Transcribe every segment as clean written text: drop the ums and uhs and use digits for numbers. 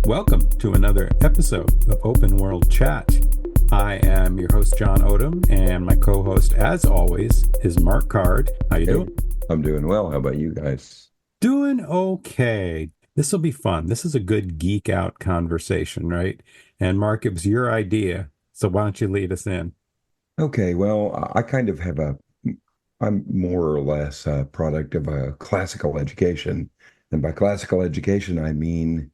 Welcome to another episode of Open World Chat. I am your host, John Odom, and my co-host, as always, is Mark Card. How you Hey, doing? I'm doing well. How about you guys? Doing okay. This will be fun. This is a good geek out conversation, right? And Mark, it was your idea, so why don't you lead us in? Okay, well, I kind of have I'm more or less a product of a classical education. And by classical education, I mean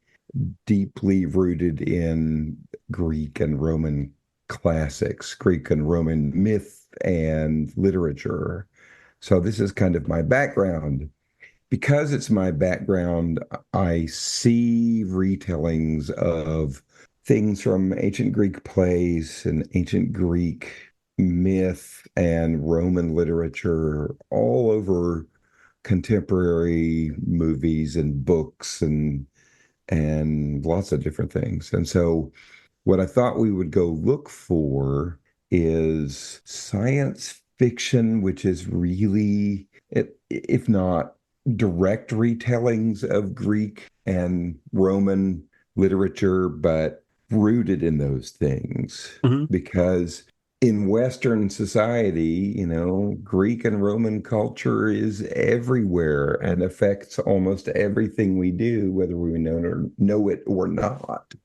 deeply rooted in Greek and Roman classics, Greek and Roman myth and literature. So this is kind of my background. Because it's my background, I see retellings of things from ancient Greek plays and ancient Greek myth and Roman literature all over contemporary movies and books and lots of different things. And so what I thought we would go look for is science fiction, which is really, if not direct retellings of Greek and Roman literature, but rooted in those things. Hmm. Because in Western society, Greek and Roman culture is everywhere and affects almost everything we do, whether we know it or not.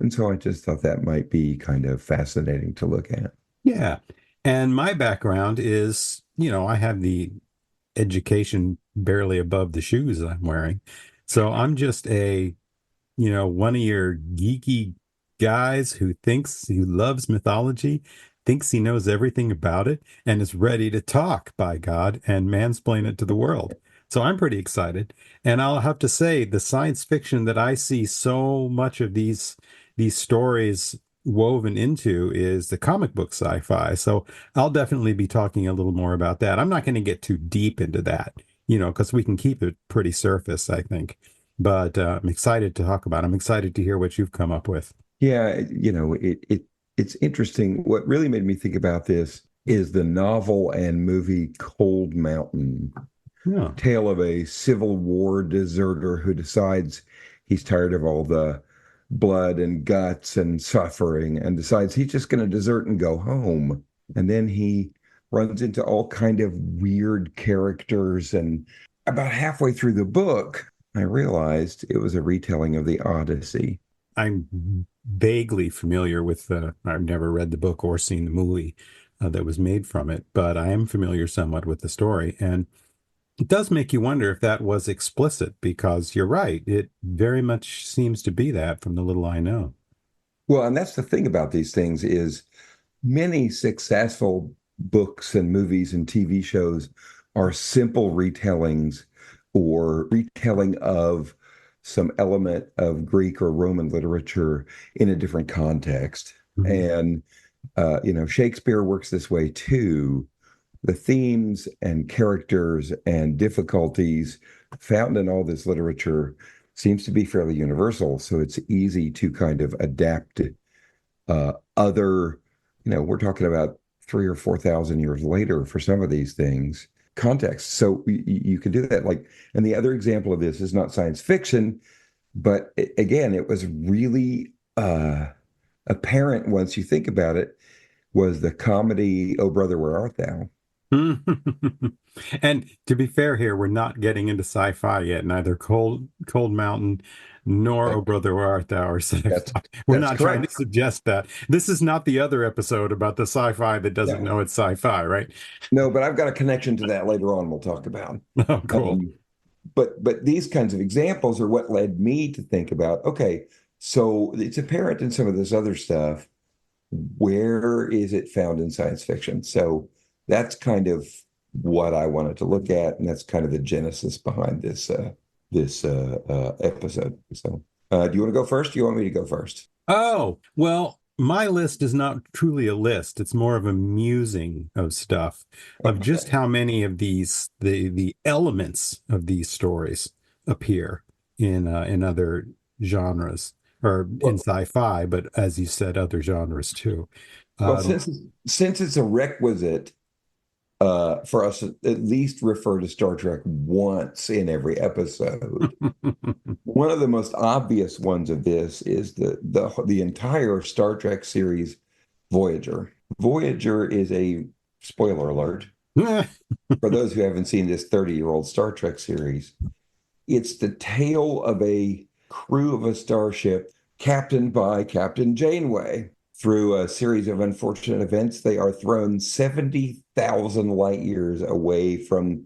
And so I just thought that might be kind of fascinating to look at. Yeah. And my background is, I have the education barely above the shoes I'm wearing. So I'm just one of your geeky guys who loves mythology, thinks he knows everything about it, and is ready to talk, by God, and mansplain it to the world. So I'm pretty excited. And I'll have to say, the science fiction that I see so much of these stories woven into is the comic book sci-fi. So I'll definitely be talking a little more about that. I'm not going to get too deep into that, because we can keep it pretty surface, I think. But I'm excited to talk about it. I'm excited to hear what you've come up with. Yeah, it's interesting. What really made me think about this is the novel and movie Cold Mountain, Yeah. tale of a Civil War deserter who decides he's tired of all the blood and guts and suffering and decides he's just going to desert and go home. And then he runs into all kind of weird characters. And about halfway through the book, I realized it was a retelling of the Odyssey. I'm vaguely familiar with I've never read the book or seen the movie that was made from it, but I am familiar somewhat with the story. And it does make you wonder if that was explicit, because you're right. It very much seems to be that from the little I know. Well, and that's the thing about these things is many successful books and movies and TV shows are simple retellings or retelling of some element of Greek or Roman literature in a different context. Mhm. And Shakespeare works this way too. The themes and characters and difficulties found in all this literature seems to be fairly universal. So it's easy to kind of adapt other, we're talking about 3 or 4 thousand years later for some of these things, context. So you can do that. Like, and the other example of this is not science fiction, but again, it was really apparent once you think about it, was the comedy "Oh Brother, Where Art Thou?" And to be fair here, we're not getting into sci-fi yet, neither Cold Mountain nor That, Oh Brother Where Art Thou are that's sci-fi. We're that's not trying to correct. suggest that. This is not the other episode about the sci-fi that doesn't No, know it's sci-fi, right? no, but I've got a connection to that later on. We'll talk about. Oh, cool. Um, but these kinds of examples are what led me to think about. Okay, so it's apparent in some of this other stuff. Where is it found in science fiction? So that's kind of what I wanted to look at, and that's kind of the genesis behind this episode. So, do you want to go first? Do you want me to go first? Oh, well, my list is not truly a list. It's more of a musing of stuff, of just Okay. how many of the elements of these stories appear in other genres, or in Well, sci-fi, but as you said, other genres too. well, Uh, since it's a requisite for us to at least refer to Star Trek once in every episode. One of the most obvious ones of this is the entire Star Trek series, Voyager. Voyager is a spoiler alert for those who haven't seen this 30-year-old Star Trek series. It's the tale of a crew of a starship captained by Captain Janeway. Through a series of unfortunate events, they are thrown 70,000 light years away from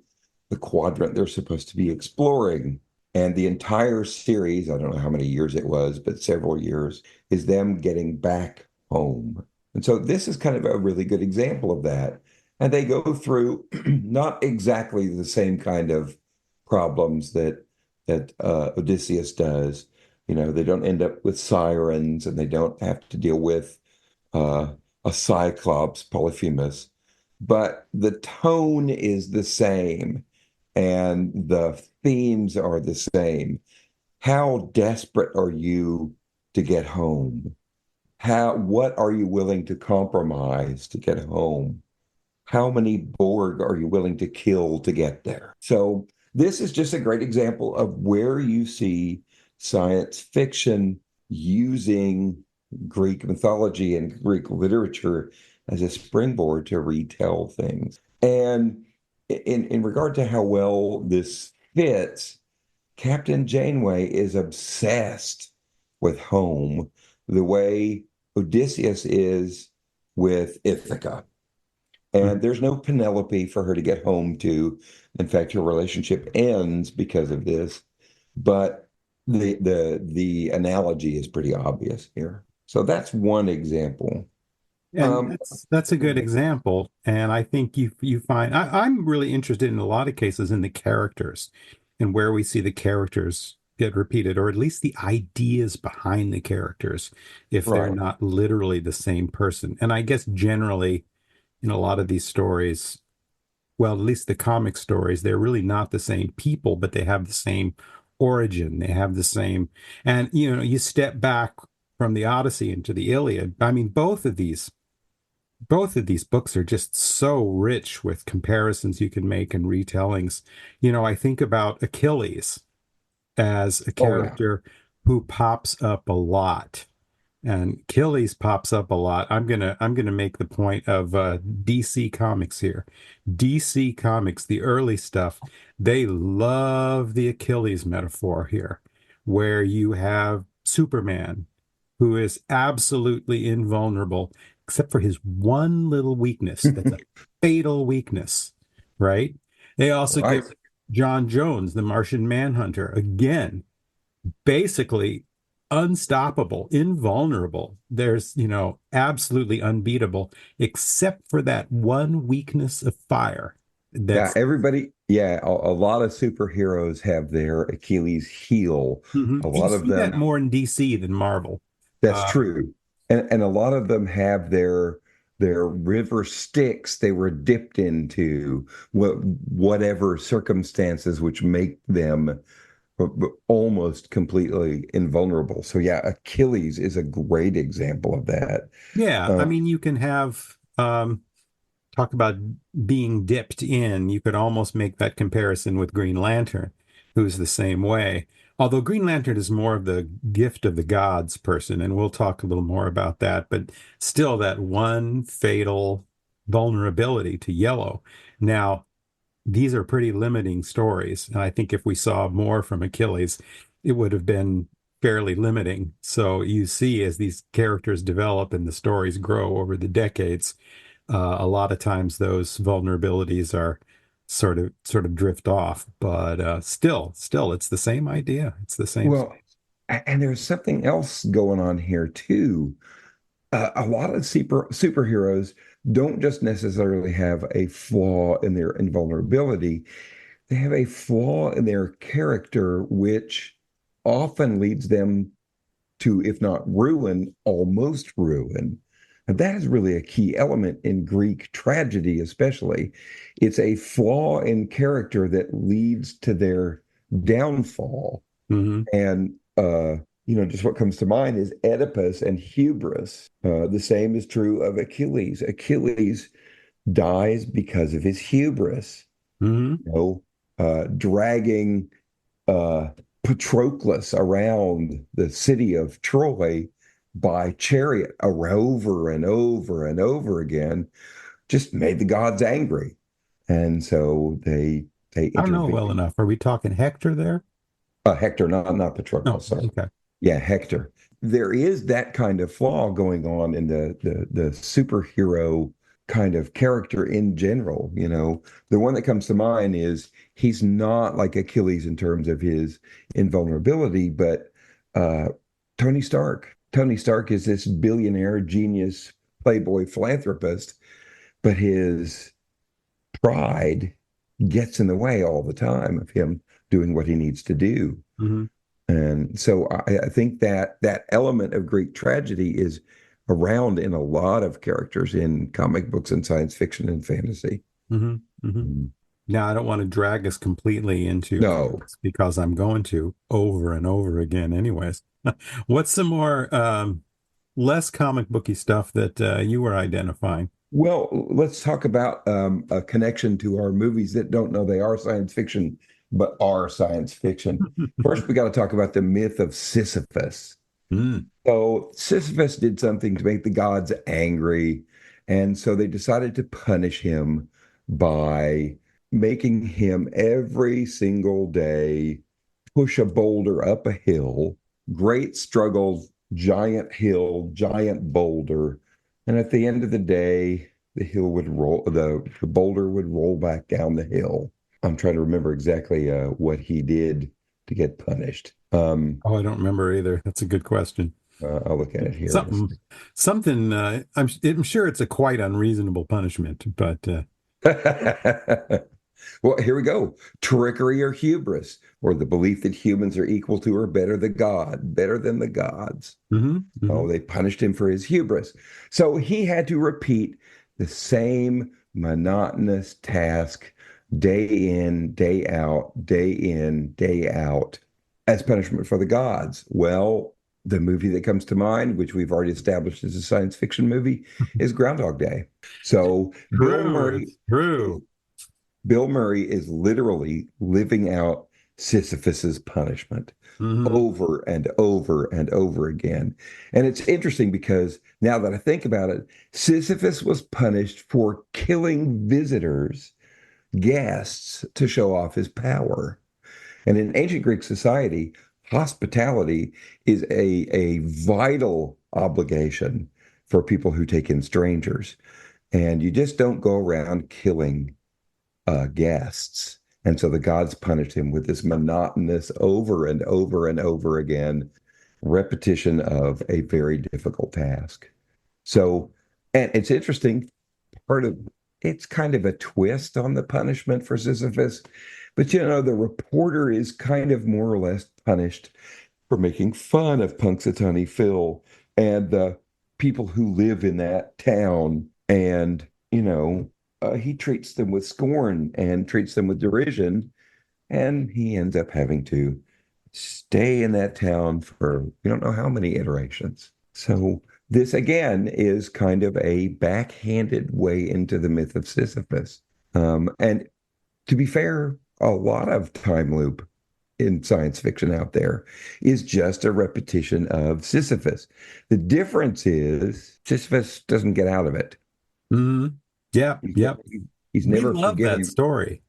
the quadrant they're supposed to be exploring. And the entire series, I don't know how many years it was, but several years, is them getting back home. And so this is kind of a really good example of that. And they go through not exactly the same kind of problems that Odysseus does. You know, they don't end up with sirens and they don't have to deal with a Cyclops, Polyphemus, but the tone is the same and the themes are the same. How desperate are you to get home? What are you willing to compromise to get home? How many Borg are you willing to kill to get there? So this is just a great example of where you see science fiction using Greek mythology and Greek literature as a springboard to retell things. And in regard to how well this fits, Captain Janeway is obsessed with home the way Odysseus is with Ithaca. And there's no Penelope for her to get home to. In fact, her relationship ends because of this. But the analogy is pretty obvious here. So that's one example. And that's a good example. And I think you find I'm really interested in a lot of cases in the characters and where we see the characters get repeated, or at least the ideas behind the characters, if they're Right. not literally the same person. And I guess generally in a lot of these stories, well, at least the comic stories, they're really not the same people, but they have the same origin. They have the same, and you step back from the Odyssey into the Iliad. I mean, both of these books are just so rich with comparisons you can make and retellings. I think about Achilles as a Oh yeah. character who pops up a lot, and Achilles pops up a lot. I'm gonna make the point of DC Comics here. DC Comics, the early stuff, they love the Achilles metaphor here, where you have Superman, who is absolutely invulnerable, except for his one little weakness. That's a fatal weakness, right? They also Right. give John Jones, the Martian Manhunter, again basically unstoppable, invulnerable. There's, absolutely unbeatable, except for that one weakness of fire. Yeah, That's everybody, yeah, a lot of superheroes have their Achilles heel. A You lot of see that them, more in DC than Marvel. that's Uh, true. And a lot of them have their river Styx they were dipped into whatever circumstances which make them almost completely invulnerable. So yeah, Achilles is a great example of that. yeah, I Uh, mean, you can have talk about being dipped in. You could almost make that comparison with Green Lantern, who's the same way. Although Green Lantern is more of the gift of the gods person, and we'll talk a little more about that, but still that one fatal vulnerability to yellow. Now, these are pretty limiting stories, and I think if we saw more from Achilles, it would have been fairly limiting. So you see, as these characters develop and the stories grow over the decades, a lot of times those vulnerabilities are sort of drift off, but still, it's the same idea. It's the same. well, and there's something else going on here too. A lot of superheroes don't just necessarily have a flaw in their invulnerability. They have a flaw in their character, which often leads them to, if not ruin, almost ruin. And that is really a key element in Greek tragedy, especially. It's a flaw in character that leads to their downfall. Hmm. And, just what comes to mind is Oedipus and hubris. The same is true of Achilles. Achilles dies because of his hubris, Hmm. you know, dragging uh, Patroclus around the city of Troy by chariot over and over and over again just made the gods angry. And so they I don't know well intervened. enough. Are we talking Hector there? Hector, not Patroclus, No. sorry. Okay. Yeah, Hector. There is that kind of flaw going on in the superhero kind of character in general. You know, the one that comes to mind is he's not like Achilles in terms of his invulnerability, but uh, Tony Stark. Tony Stark is this billionaire genius playboy philanthropist, but his pride gets in the way all the time of him doing what he needs to do. Hmm. And so I think that that element of Greek tragedy is around in a lot of characters in comic books and science fiction and fantasy. Hmm. Hmm. Mm. Now, I don't want to drag us completely into No. comics because I'm going to over and over again, anyways. What's some more less comic booky stuff that you were identifying? Well, let's talk about a connection to our movies that don't know they are science fiction, but are science fiction. First, we got to talk about the myth of Sisyphus. Mm. So Sisyphus did something to make the gods angry, and so they decided to punish him by making him every single day push a boulder up a hill. Great struggle, giant hill, giant boulder. And at the end of the day, the hill would roll, the boulder would roll back down the hill. I'm trying to remember exactly what he did to get punished. Oh, I don't remember either. That's a good question. I'll look at it here in a Something, something. I'm sure it's a quite unreasonable punishment, but second. Well, here we go. Trickery or hubris, or the belief that humans are equal to or better than the gods. hmm. Hmm. Oh, they punished him for his hubris. So he had to repeat the same monotonous task day in, day out, day in, day out as punishment for the gods. Well, the movie that comes to mind, which we've already established as a science fiction movie, is Groundhog Day. So True, it's true. Bill Murray is literally living out Sisyphus's punishment Hmm. over and over and over again. And it's interesting because now that I think about it, Sisyphus was punished for killing visitors, guests, to show off his power. And in ancient Greek society, hospitality is a vital obligation for people who take in strangers. And you just don't go around killing guests. And so the gods punished him with this monotonous over and over and over again repetition of a very difficult task. So, and it's interesting, part of it's kind of a twist on the punishment for Sisyphus, but you know, the reporter is kind of more or less punished for making fun of Punxsutawney Phil and the people who live in that town. And, you know, he treats them with scorn and treats them with derision. And he ends up having to stay in that town for we don't know how many iterations. So this again is kind of a backhanded way into the myth of Sisyphus. And to be fair, a lot of time loop in science fiction out there is just a repetition of Sisyphus. The difference is Sisyphus doesn't get out of it. Hmm. Yeah, He's yeah. never, he's We never love that forgiven. story.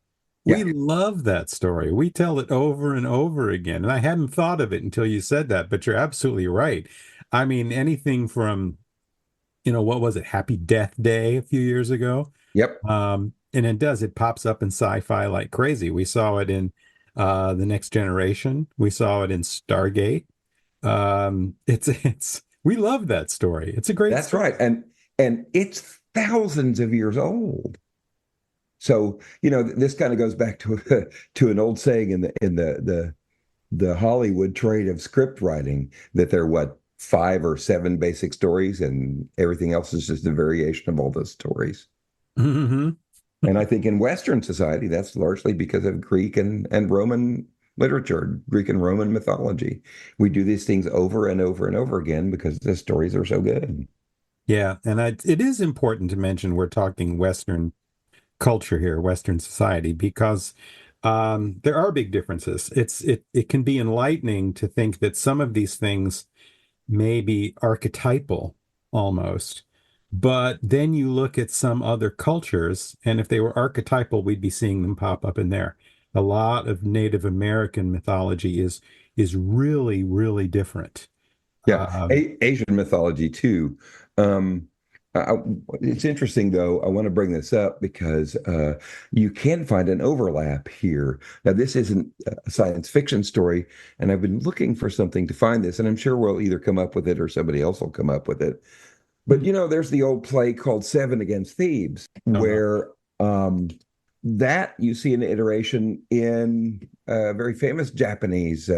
We Yeah. love that story. We tell it over and over again. And I hadn't thought of it until you said that, but you're absolutely right. I mean, anything from, what was it, Happy Death Day a few years ago? Yep. And it pops up in sci-fi like crazy. We saw it in The Next Generation. We saw it in Stargate. We love that story. It's a great That's story. right. And it's thousands of years old. So, you know, this kind of goes back to to an old saying in the Hollywood trade of script writing that there are what five or seven basic stories and everything else is just a variation of all those stories. Hmm. And I think in Western society, that's largely because of Greek and Roman literature, Greek and Roman mythology. We do these things over and over and over again because the stories are so good. Yeah, and it is important to mention we're talking Western culture here, Western society, because there are big differences. It can be enlightening to think that some of these things may be archetypal almost, but then you look at some other cultures, and if they were archetypal, we'd be seeing them pop up in there. A lot of Native American mythology is really, really different. Yeah, Um, Asian mythology too. Um, I, it's interesting though. I want to bring this up because you can find an overlap here. Now, this isn't a science fiction story, and I've been looking for something to find this, and I'm sure we'll either come up with it or somebody else will come up with it. But you know, there's the old play called Seven Against Thebes, uh, where that you see an iteration in a very famous Japanese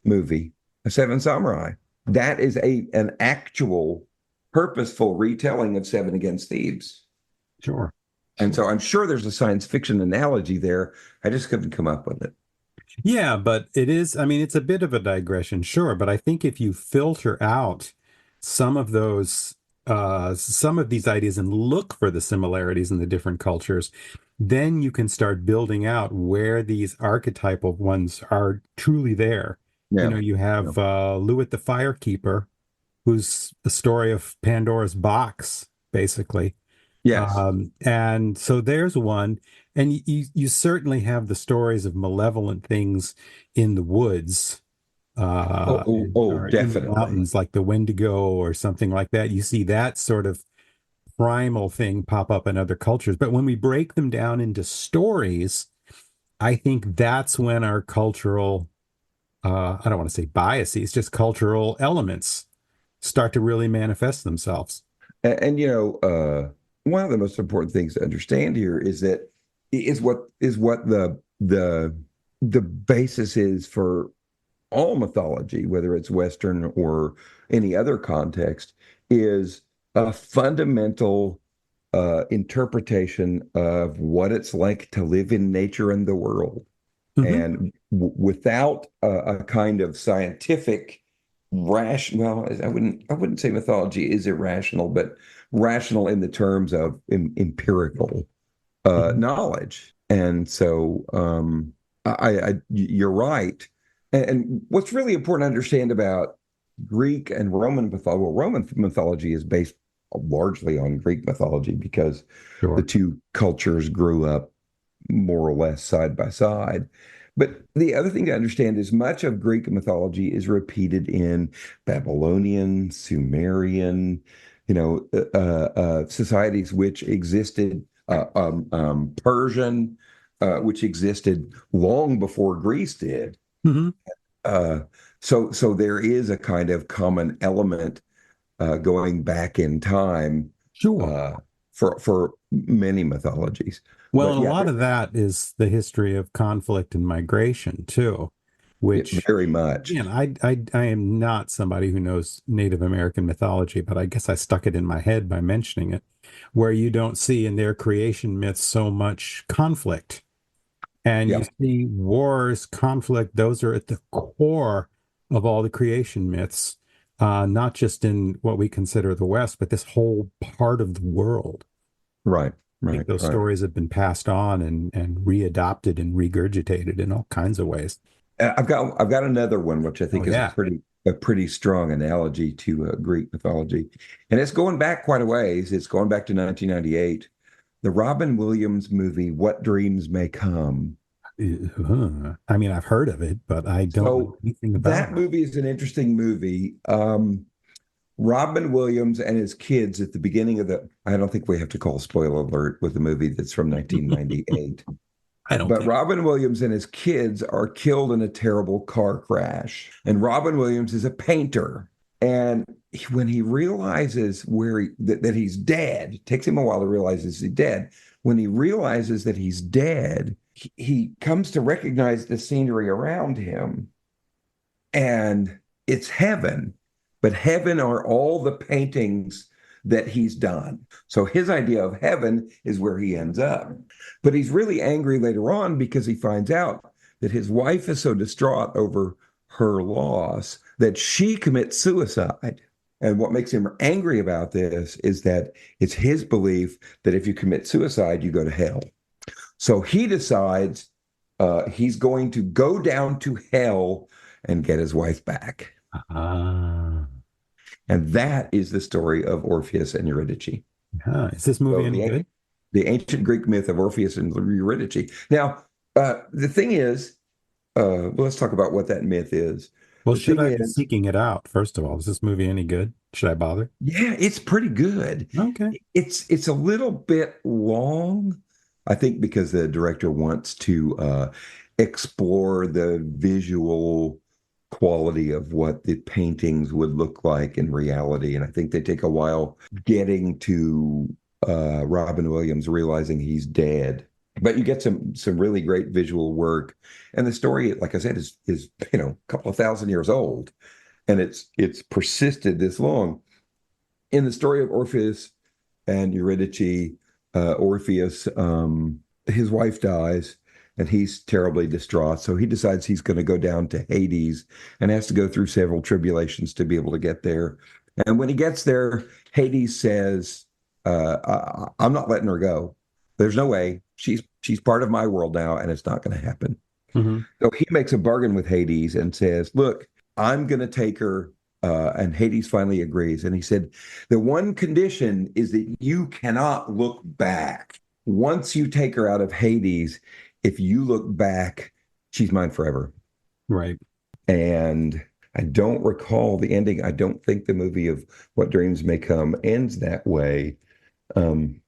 movie, A Seven Samurai. That is a an actual purposeful retelling of Seven Against Thebes. sure, And sure. so I'm sure there's a science fiction analogy there. I just couldn't come up with it. Yeah, but it is, I mean, it's a bit of a digression, sure, but I think if you filter out some of those, some of these ideas and look for the similarities in the different cultures, then you can start building out where these archetypal ones are truly there. You Yeah. know, you Yeah. have Luit the Firekeeper, who's the story of Pandora's box, basically. Yes. And so there's one. And you certainly have the stories of malevolent things in the woods, Oh, or in the definitely. mountains, like the Wendigo or something like that. You see that sort of primal thing pop up in other cultures. But when we break them down into stories, I think that's when our cultural, I don't want to say biases, just cultural elements start to really manifest themselves. And you know, one of the most important things to understand here is that is what the basis is for all mythology, whether it's Western or any other context, is a fundamental interpretation of what it's like to live in nature and the world. Hmm. And without a kind of scientific well, I wouldn't say mythology is irrational, but rational in the terms of empirical Hmm. knowledge. And so you're right. And what's really important to understand about Greek and Roman mythology, well, Roman mythology is based largely on Greek mythology because the Sure. two cultures grew up more or less side by side. But the other thing to understand is much of Greek mythology is repeated in Babylonian, Sumerian, societies which existed, Persian, which existed long before Greece did. Hmm. Uh, so there is a kind of common element going back in time Sure. uh, for many mythologies. Well, But and a yeah, lot of that is the history of conflict and migration too, which, very much. again, I am not somebody who knows Native American mythology, but I guess I stuck it in my head by mentioning it, where you don't see in their creation myths so much conflict. And you Yeah, see wars, conflict, those are at the core of all the creation myths, not just in what we consider the West, but this whole part of the world. right, I think right, those right. stories have been passed on and readopted and regurgitated in all kinds of ways. I've got another one which I Oh think is a yeah. pretty strong analogy to Greek mythology, and it's going back quite a ways. It's going back to 1998, the Robin Williams movie "What Dreams May Come." I mean, I've heard of it, but I don't know So anything about that it. movie is an interesting movie. Robin Williams and his kids at the beginning of I don't think we have to call spoiler alert with a movie that's from 1998. I don't But think. Robin Williams and his kids are killed in a terrible car crash. And Robin Williams is a painter. And when he realizes that he's dead, it takes him a while to realize he's dead. When he realizes that he's dead, he comes to recognize the scenery around him, and it's heaven. But heaven are all the paintings that he's done. So his idea of heaven is where he ends up. But he's really angry later on because he finds out that his wife is so distraught over her loss that she commits suicide. And what makes him angry about this is that it's his belief that if you commit suicide, you go to hell. So he decides he's going to go down to hell and get his wife back. Ah, And that is the story of Orpheus and Eurydice. huh. Is this movie So any good? the ancient Greek myth of Orpheus and Eurydice. Now, the thing is, well, let's talk about what that myth is. Well, The should thing I be is, seeking it out? First of all, is this movie any good? Should I bother? yeah, it's pretty good. Okay. It's a little bit long, I think, because the director wants to explore the visual quality of what the paintings would look like in reality. And I think they take a while getting to Robin Williams realizing he's dead. But you get some really great visual work. And the story, like I said, is a couple of thousand years old. And it's persisted this long. In the story of Orpheus and Eurydice, Orpheus, his wife dies and he's terribly distraught. So he decides he's going to go down to Hades and has to go through several tribulations to be able to get there. And when he gets there, Hades says, I'm not letting her go. There's no way. She's part of my world now, and it's not going to happen. Hmm. So he makes a bargain with Hades and says, look, I'm going to take her. And Hades finally agrees. And he said, the one condition is that you cannot look back. Once you take her out of Hades, if you look back, she's mine forever. Right. And I don't recall the ending. I don't think the movie of What Dreams May Come ends that way. Um,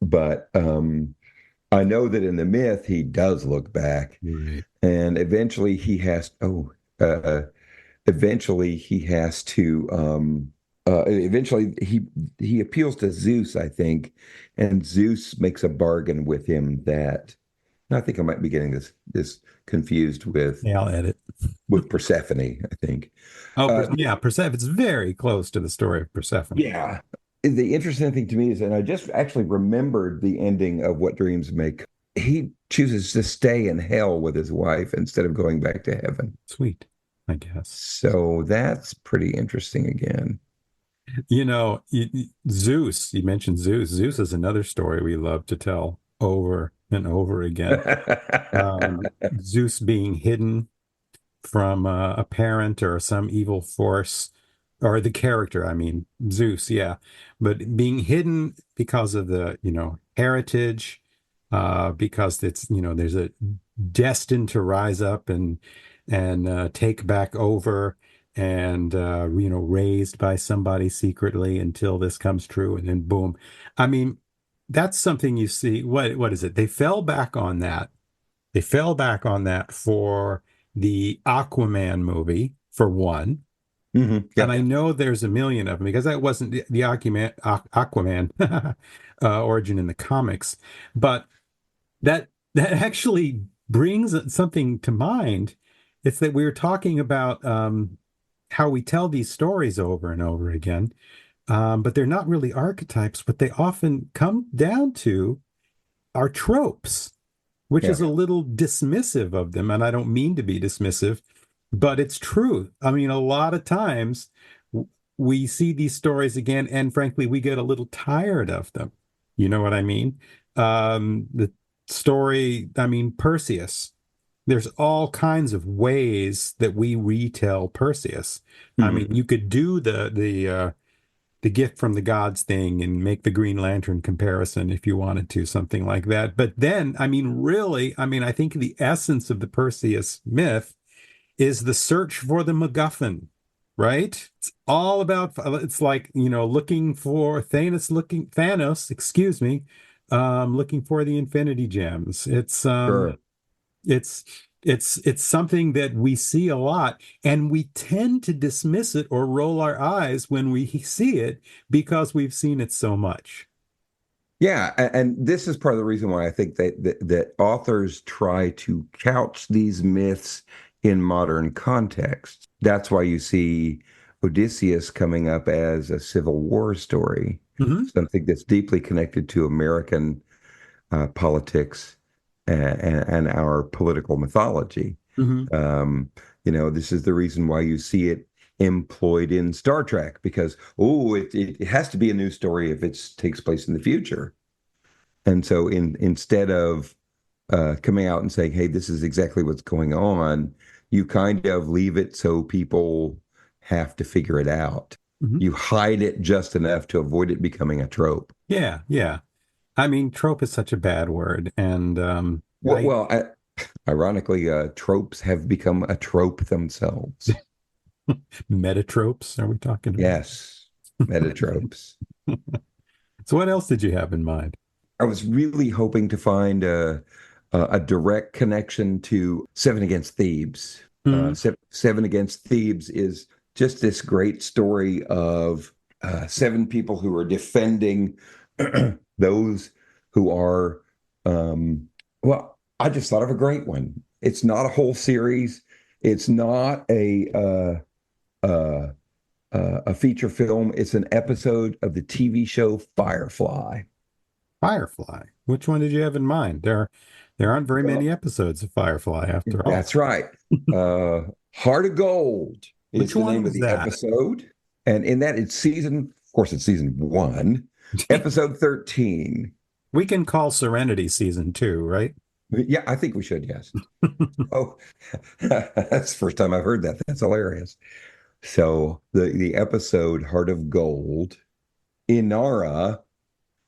but I know that in the myth, he does look back. Right. And eventually he has to eventually he appeals to Zeus, I think, and Zeus makes a bargain with him that I think I might be getting this confused Yeah, I'll edit. with Persephone, I think. Oh, Uh, yeah, Persephone. It's very close to the story of Persephone. yeah. The interesting thing to me is, and I just actually remembered the ending of What Dreams Make. He chooses to stay in hell with his wife instead of going back to heaven. Sweet, I guess. So that's pretty interesting again. Zeus, you mentioned Zeus. Zeus is another story we love to tell over and over again. Zeus being hidden from a parent or some evil force, or the character, I mean, Zeus, yeah, but being hidden because of the, heritage, because there's a destined to rise up and take back over and raised by somebody secretly until this comes true and then boom. I mean, that's something you see. What is it? They fell back on that for the Aquaman movie, for one. And Yep. I know there's a million of them because that wasn't the Aquaman origin in the comics. But that actually brings something to mind. It's that we were talking about how we tell these stories over and over again, but they're not really archetypes. What they often come down to are tropes, which Yeah. is a little dismissive of them. And I don't mean to be dismissive, but it's true. I mean, a lot of times we see these stories again, and frankly, we get a little tired of them. You know what I mean? The story, I mean, Perseus. There's all kinds of ways that we retell Perseus. I Mhm. mean, you could do the gift from the gods thing and make the Green Lantern comparison if you wanted to, something like that. But then, I mean, really, I mean, I think the essence of the Perseus myth is the search for the MacGuffin, right? It's all about, it's like, looking for Thanos, excuse me, looking for the Infinity Gems. Sure. It's it's something that we see a lot, and we tend to dismiss it or roll our eyes when we see it because we've seen it so much. Yeah, and this is part of the reason why I think that authors try to couch these myths in modern contexts. That's why you see Odysseus coming up as a Civil War story, Hmm. something that's deeply connected to American politics and our political mythology. Hmm. Um, this is the reason why you see it employed in Star Trek because, oh, it has to be a new story if it takes place in the future. And so instead of coming out and saying, hey, this is exactly what's going on, you kind of leave it so people have to figure it out. Mhm. You hide it just enough to avoid it becoming a trope. Yeah, yeah. I mean, trope is such a bad word, and Well, ironically, tropes have become a trope themselves. metatropes. Are we talking about? Yes, metatropes. So, what else did you have in mind? I was really hoping to find a direct connection to Seven Against Thebes. Hmm. Seven Against Thebes is just this great story of seven people who are defending those who are, well, I just thought of a great one. It's not a whole series. It's not a feature film. It's an episode of the TV show Firefly. Firefly. Which one did you have in mind? There aren't very many Well, episodes of Firefly after all. that's right. Uh, Heart of Gold Which is the one name of was the that? episode. And in that, of course, it's season one, episode 13. We can call Serenity season two, right? Yeah, I think we should, yes. Oh, that's the first time I've heard that. That's hilarious. So the episode Heart of Gold, Inara,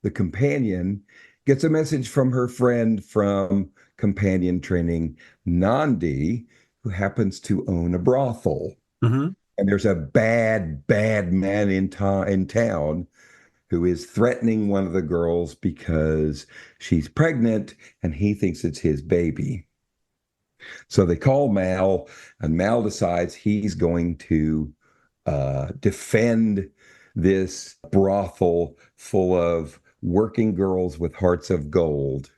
the companion, gets a message from her friend from companion training, Nandi, who happens to own a brothel. Hmm. And there's a bad man in town who is threatening one of the girls because she's pregnant and he thinks it's his baby. So they call Mal, and Mal decides he's going to defend this brothel full of working girls with hearts of gold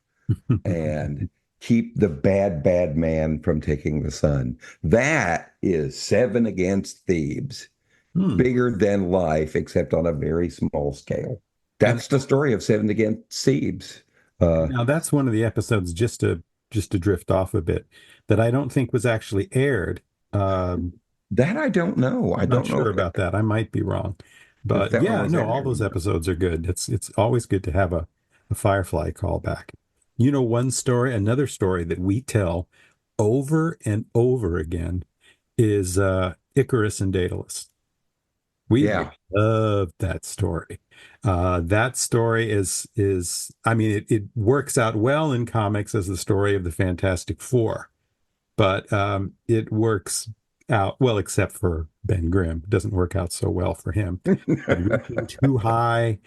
and keep the bad man from taking the sun. That is Seven Against Thebes, Hmm. bigger than life, except on a very small scale. And That's the story of Seven Against Thebes. Uh, now that's one of the episodes just to drift off a bit that I don't think was actually aired. Um, that I don't know. I I'm not don't know sure about that. I might be wrong. if But that one yeah, was no, in all there. those episodes are good. It's always good to have a Firefly callback. You know, another story that we tell over and over again is Icarus and Daedalus. We Yeah. love that story. That story is I mean it works out well in comics as the story of the Fantastic Four, but it works out well except for Ben Grimm. It doesn't work out so well for him. Reaching too high,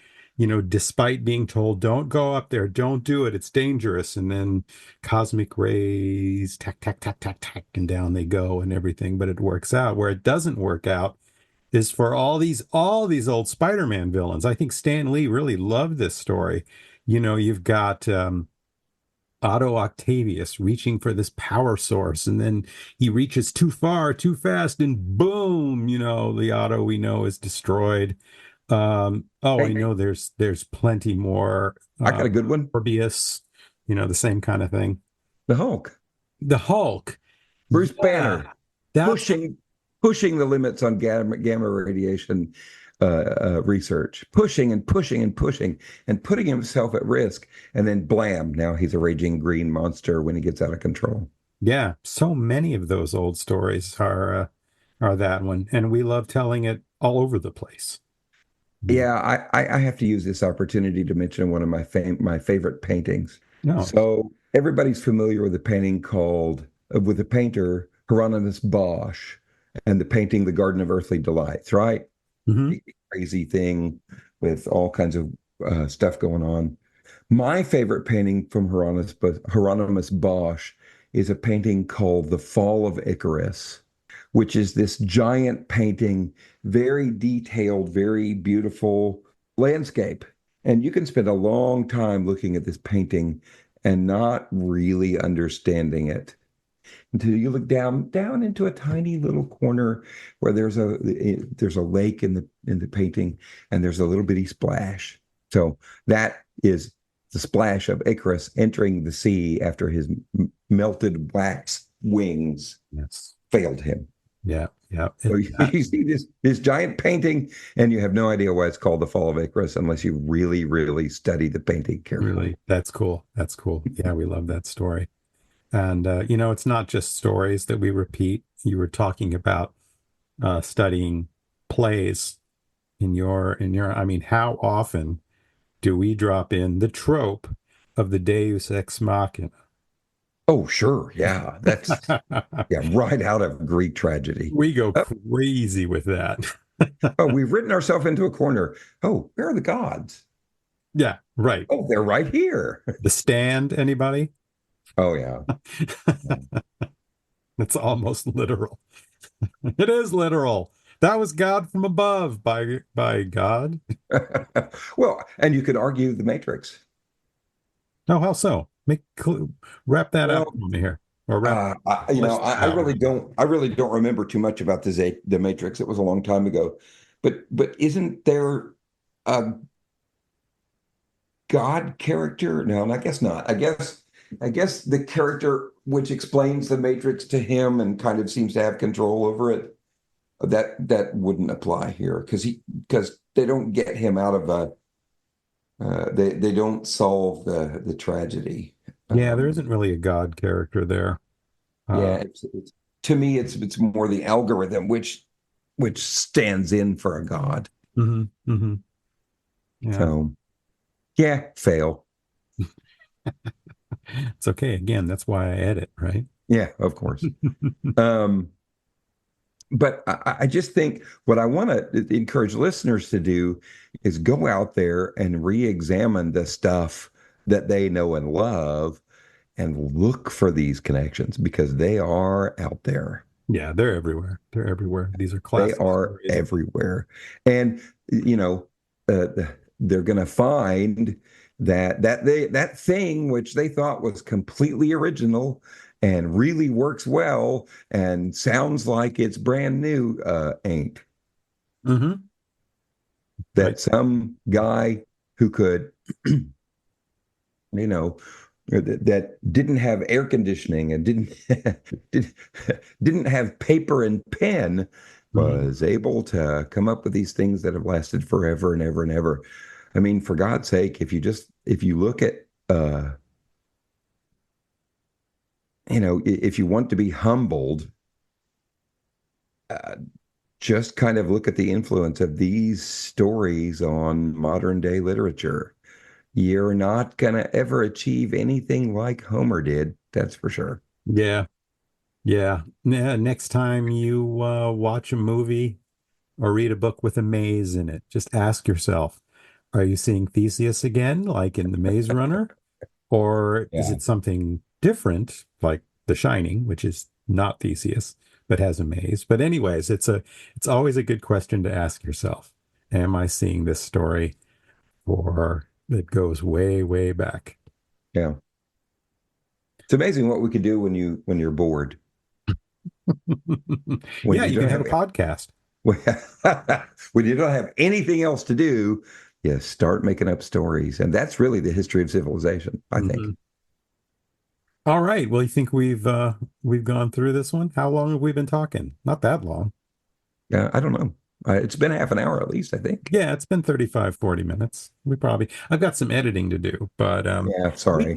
despite being told, don't go up there, don't do it, it's dangerous. And then cosmic rays, tack, tack, tack, tack, tack, and down they go and everything. But it works out. Where it doesn't work out is for all these old Spider-Man villains. I think Stan Lee really loved this story. You've got Otto Octavius reaching for this power source, and then he reaches too far, too fast, and boom, the Otto we know is destroyed. Oh, I Hey, know there's plenty more. I got a good one. Morbius, the same kind of thing. The Hulk. The Hulk. Bruce Yeah, Banner that's pushing the limits on gamma radiation research, pushing and pushing and pushing and putting himself at risk. And then blam, now he's a raging green monster when he gets out of control. yeah. So many of those old stories are that one, and we love telling it all over the place. You Yeah, I have to use this opportunity to mention one of my favorite paintings. know, So everybody's familiar with a painting called with the painter Hieronymus Bosch and the painting The Garden of Earthly Delights, right? no. Hmm. Crazy thing with all kinds of stuff going on. My favorite painting from Hieronymus Bosch is a painting called The Fall of Icarus, which is this giant painting, very detailed, very beautiful landscape. And you can spend a long time looking at this painting and not really understanding it until you look down into a tiny little corner where there's a lake in the painting and there's a little bitty splash. So that is the splash of Icarus entering the sea after his melted wax wings Yes. failed him. Yeah, yeah. So you see this giant painting, and you have no idea why it's called The Fall of Icarus unless you really, really study the painting carefully. Really, that's cool. That's cool. Yeah, we love that story. And you know, it's not just stories that we repeat. You were talking about studying plays I mean, how often do we drop in the trope of the Deus ex machina? Oh, sure. Yeah. That's, yeah, right out of Greek tragedy. We go Oh, crazy with that. oh, we've written ourselves into a corner. Oh, where are the gods? Yeah, right. Oh, they're right here. The Stand, anybody? Oh, yeah. It's almost literal. It is literal. That was God from above by God. Well, and you could argue the Matrix. Oh, how so? Wrap that up Well, for me here, or you know, flesh that I out. really don't remember too much about the Matrix. It was a long time ago, but isn't there a God character? No, and I guess not. I guess the character which explains the Matrix to him and kind of seems to have control over it. That wouldn't apply here because they don't get him out of a they don't solve the tragedy. Yeah, there Um, isn't really a God character there. yeah, Uh, it's to me it's more the algorithm which stands in for a god. hmm Yeah, So yeah, fail. it's okay. Again, that's why I edit, right? Yeah, of course. Um, but I just think what I want to encourage listeners to do is go out there and re-examine the stuff that they know and love and look for these connections because they are out there. Yeah, they're everywhere. They're everywhere. These are They classic are stories. everywhere. And you know, uh, they're going to find that thing which they thought was completely original and really works well and sounds like it's brand new ain't. Hmm. Right. That some guy who could, you know, that didn't have air conditioning and didn't didn't have paper and pen Hmm. was able to come up with these things that have lasted forever and ever and ever. I mean, for God's sake, if you look at if you want to be humbled, uh, just kind of look at the influence of these stories on modern day literature. You're not going to ever achieve anything like Homer did, that's for sure. Yeah. Yeah. Next time you watch a movie or read a book with a maze in it, just ask yourself, are you seeing Theseus again, like in The Maze Runner? Or is Yeah. it something different, like The Shining, which is not Theseus, but has a maze? But anyways, it's always a good question to ask yourself. Am I seeing this story or it goes way, way back? Yeah. It's amazing what we could do when you're bored, when Yeah, you you don't can have have a podcast. when, when you don't have anything else to do, you start making up stories. And that's really the history of civilization, I think. Mhm. All right. Well, you think we've gone through this one? How long have we been talking? Not that long. Yeah, I don't know. It's been half an hour at least, I think. Yeah, it's been 35, 40 minutes. I've got some editing to do, but Yeah, we sorry.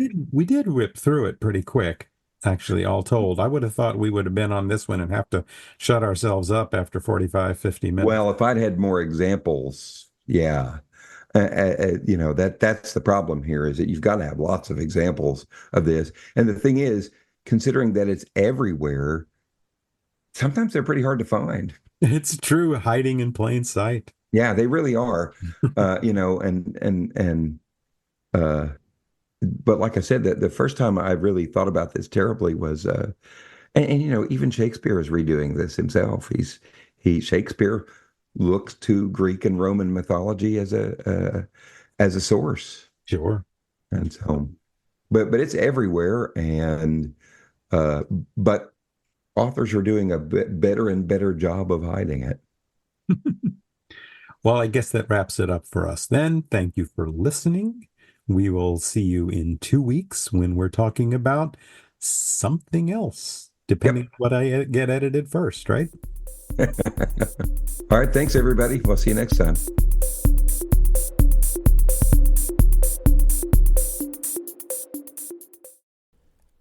did whip through it pretty quick, actually, all told. I would have thought we would have been on this one and have to shut ourselves up after 45, 50 minutes. Well, if I'd had more examples, yeah. That's the problem here is that you've got to have lots of examples of this. And the thing is, considering that it's everywhere, sometimes they're pretty hard to find. It's true, hiding in plain sight. Yeah, they really are. And uh, but like I said, that the first time I really thought about this terribly was, even Shakespeare is redoing this himself. He Shakespeare looks to Greek and Roman mythology as a source, Sure. and so, but it's everywhere, and uh, but authors are doing a bit better and better job of hiding it. Well, I guess that wraps it up for us then. Thank you for listening. We will see you in 2 weeks when we're talking about something else, depending Yep. on what I get edited first, right? All right, thanks everybody. We'll see you next time.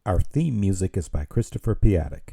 Our theme music is by Christopher Piatek.